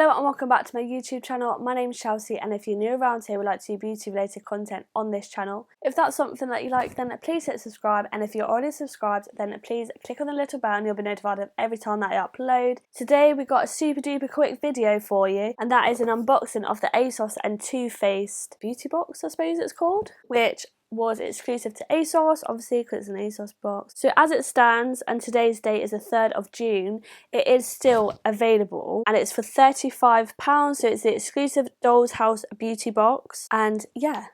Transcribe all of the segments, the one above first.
Hello and welcome back to my YouTube channel. My name's Chelsea, and if you're new around here, we like to do beauty related content on this channel. If that's something that you like, then please hit subscribe, and if you're already subscribed, then please click on the little bell and you'll be notified of every time that I upload. Today we got a super duper quick video for you, and that is an unboxing of the Asos and Too Faced beauty box, I suppose it's called, which was exclusive to Asos, obviously because it's an Asos box. So as it stands, and today's date is the 3rd of June, it is still available and it's for £35, so it's the exclusive Doll's House beauty box. And yeah,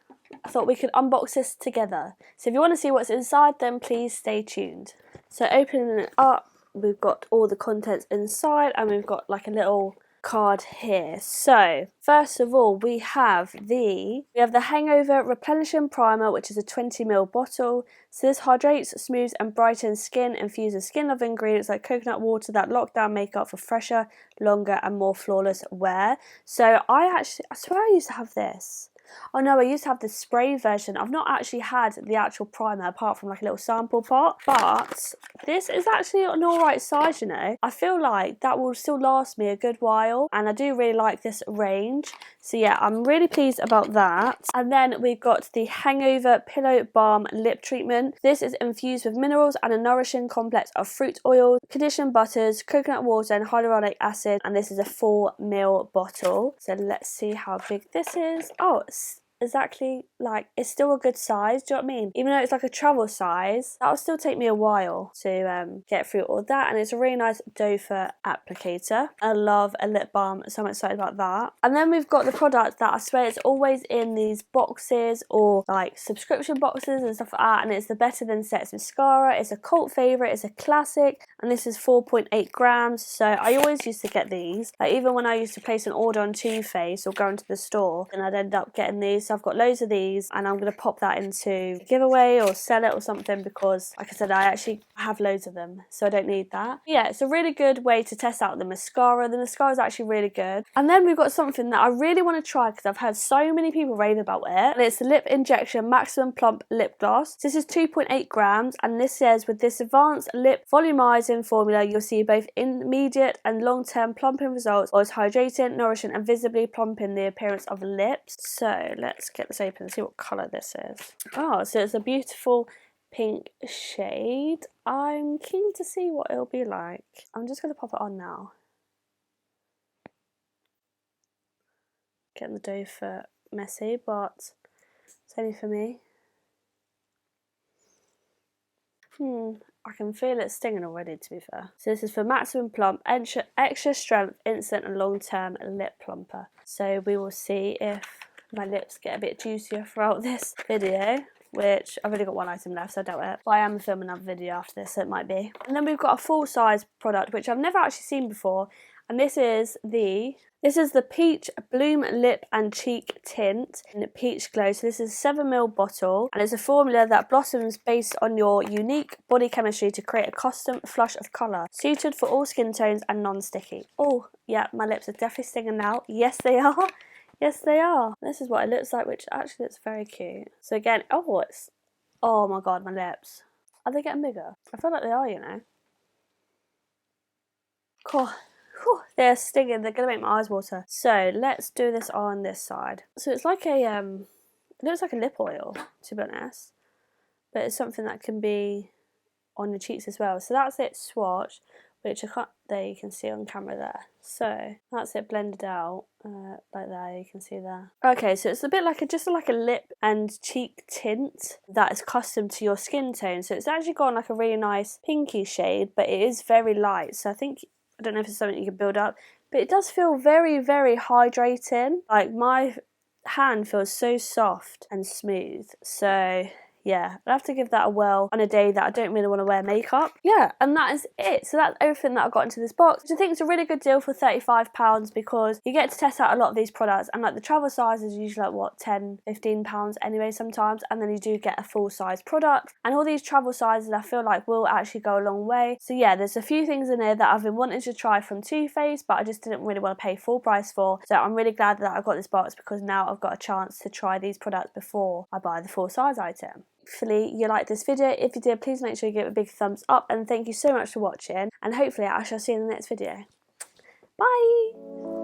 I thought we could unbox this together. So if you want to see what's inside, then please stay tuned. So opening it up, we've got all the contents inside, and we've got like a little card here. So first of all, we have the Hangover Replenishing Primer, which is a 20ml bottle. So this hydrates, smooths and brightens skin, infuses skin loving ingredients like coconut water that lock down makeup for fresher, longer and more flawless wear. So I swear I used to have this. Oh no, I used to have the spray version. I've not actually had the actual primer apart from like a little sample pot, but this is actually an alright size, you know. I feel like that will still last me a good while, and I do really like this range. So yeah, I'm really pleased about that. And then we've got the Hangover Pillow Balm Lip Treatment. This is infused with minerals and a nourishing complex of fruit oils, conditioned butters, coconut water and hyaluronic acid, and this is a 4ml bottle. So let's see how big this is. Oh, it's exactly like, it's still a good size, do you know what I mean? Even though it's like a travel size, that'll still take me a while to get through all that. And it's a really nice doe foot applicator. I love a lip balm, so I'm excited about that. And then we've got the product that I swear is always in these boxes or like subscription boxes and stuff like that, and it's the Better Than Sex Mascara. It's a cult favourite, it's a classic, and this is 4.8 grams. So I always used to get these, like even when I used to place an order on Too Faced or go into the store, and I'd end up getting these. So I've got loads of these, and I'm going to pop that into a giveaway or sell it or something, because like I said, I actually have loads of them, so I don't need that. But yeah, it's a really good way to test out the mascara. The mascara is actually really good. And then we've got something that I really want to try because I've heard so many people rave about it, and it's the Lip Injection Maximum Plump Lip Gloss. This is 2.8 grams, and this says with this advanced lip volumizing formula, you'll see both immediate and long-term plumping results, while it's hydrating, nourishing and visibly plumping the appearance of the lips. So let's get this open and see what colour this is. Oh, so it's a beautiful pink shade. I'm keen to see what it'll be like. I'm just going to pop it on now. Getting the doe foot messy, but it's only for me. I can feel it stinging already, to be fair. So this is for Maximum Plump, extra strength, instant and long-term lip plumper. So we will see if my lips get a bit juicier throughout this video, which I've only got one item left, so I doubt it. But I am filming another video after this, so it might be. And then we've got a full-size product, which I've never actually seen before, and this is the Peach Bloom Lip and Cheek Tint in Peach Glow. So this is a 7ml bottle, and it's a formula that blossoms based on your unique body chemistry to create a custom flush of colour, suited for all skin tones and non-sticky. Oh, yeah, my lips are definitely stinging now. Yes, they are. Yes, they are. This is what it looks like, which actually looks very cute. So again, oh my god, my lips. Are they getting bigger? I feel like they are, you know. Cool. Whew, they're stinging, they're going to make my eyes water. So let's do this on this side. So it's like a, it looks like a lip oil, to be honest. But it's something that can be on your cheeks as well. So that's it swatched, which I can't, there you can see on camera there. So that's it blended out, like there, you can see there. Okay, so it's a bit like just like a lip and cheek tint that is custom to your skin tone. So it's actually got like a really nice pinky shade, but it is very light. So I don't know if it's something you can build up, but it does feel very, very hydrating. Like my hand feels so soft and smooth. So yeah, I'll have to give that a whirl on a day that I don't really want to wear makeup. Yeah, and that is it. So that's everything that I got into this box, which I think is a really good deal for £35, because you get to test out a lot of these products, and like the travel size is usually like what, £10, £15 anyway sometimes, and then you do get a full size product, and all these travel sizes I feel like will actually go a long way. So yeah, there's a few things in here that I've been wanting to try from Too Faced, but I just didn't really want to pay full price for. So I'm really glad that I got this box, because now I've got a chance to try these products before I buy the full size item. Hopefully you liked this video. If you did, please make sure you give it a big thumbs up, and thank you so much for watching, and hopefully I shall see you in the next video. Bye!